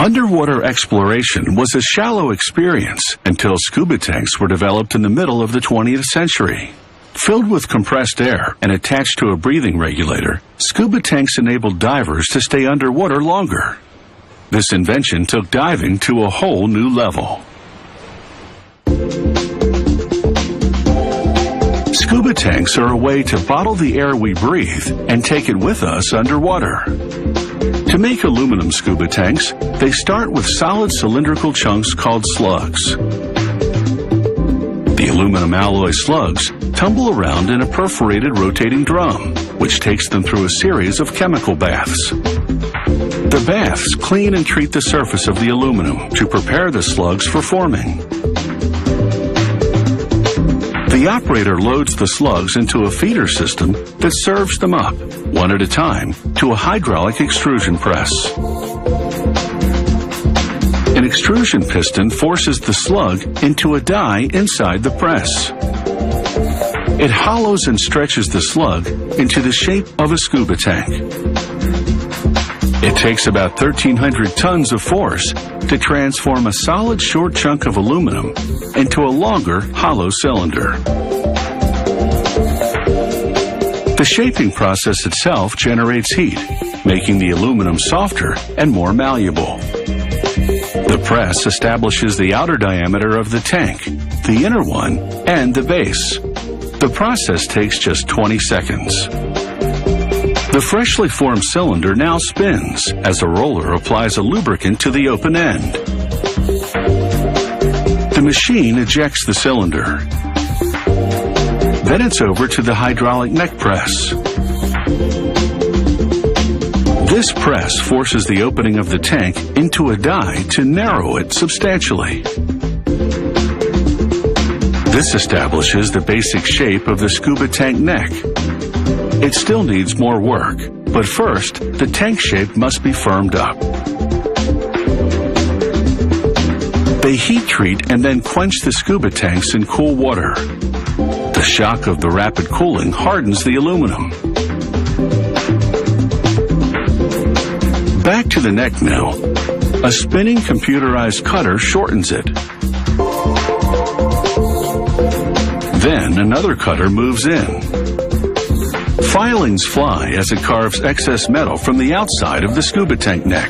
Underwater exploration was a shallow experience until scuba tanks were developed in the middle of the 20th century. Filled with compressed air and attached to a breathing regulator, scuba tanks enabled divers to stay underwater longer. This invention took diving to a whole new level. Scuba tanks are a way to bottle the air we breathe and take it with us underwater. To make aluminum scuba tanks, they start with solid cylindrical chunks called slugs. The aluminum alloy slugs tumble around in a perforated rotating drum, which takes them through a series of chemical baths. The baths clean and treat the surface of the aluminum to prepare the slugs for forming. The operator loads the slugs into a feeder system that serves them up, one at a time, to a hydraulic extrusion press. An extrusion piston forces the slug into a die inside the press. It hollows and stretches the slug into the shape of a scuba tank. It takes about 1,300 tons of force to transform a solid short chunk of aluminum into a longer, hollow cylinder. The shaping process itself generates heat, making the aluminum softer and more malleable. The press establishes the outer diameter of the tank, the inner one, and the base. The process takes just 20 seconds. The freshly formed cylinder now spins as a roller applies a lubricant to the open end. The machine ejects the cylinder. Then it's over to the hydraulic neck press. This press forces the opening of the tank into a die to narrow it substantially. This establishes the basic shape of the scuba tank neck. It still needs more work, but first, the tank shape must be firmed up. They heat treat and then quench the scuba tanks in cool water. The shock of the rapid cooling hardens the aluminum. Back to the neck now. A spinning computerized cutter shortens it. Then another cutter moves in. Filings fly as it carves excess metal from the outside of the scuba tank neck.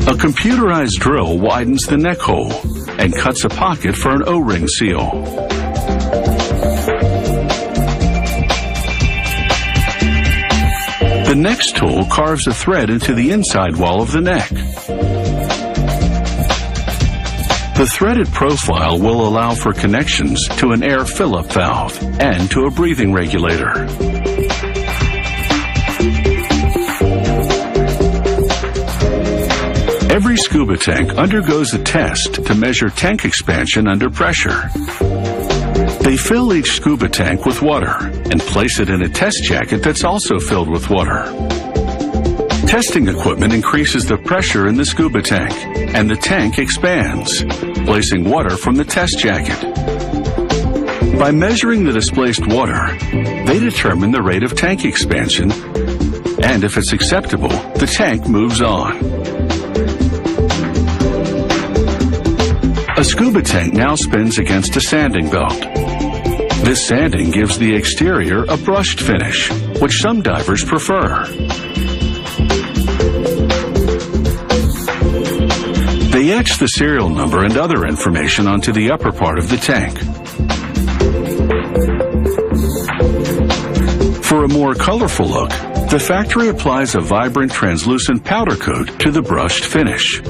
A computerized drill widens the neck hole and cuts a pocket for an O-ring seal. The next tool carves a thread into the inside wall of the neck. The threaded profile will allow for connections to an air fill-up valve and to a breathing regulator. Every scuba tank undergoes a test to measure tank expansion under pressure. They fill each scuba tank with water and place it in a test jacket that's also filled with water. Testing equipment increases the pressure in the scuba tank, and the tank expands, placing water from the test jacket. By measuring the displaced water, they determine the rate of tank expansion, and if it's acceptable, the tank moves on. A scuba tank now spins against a sanding belt. This sanding gives the exterior a brushed finish, which some divers prefer. They etch the serial number and other information onto the upper part of the tank. For a more colorful look, the factory applies a vibrant translucent powder coat to the brushed finish.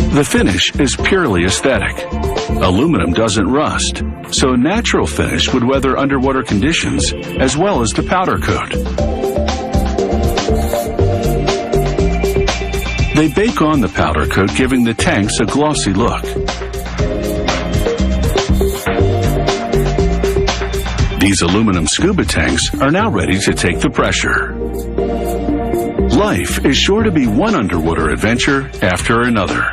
The finish is purely aesthetic. Aluminum doesn't rust, so a natural finish would weather underwater conditions as well as the powder coat. They bake on the powder coat, giving the tanks a glossy look. These aluminum scuba tanks are now ready to take the pressure. Life is sure to be one underwater adventure after another.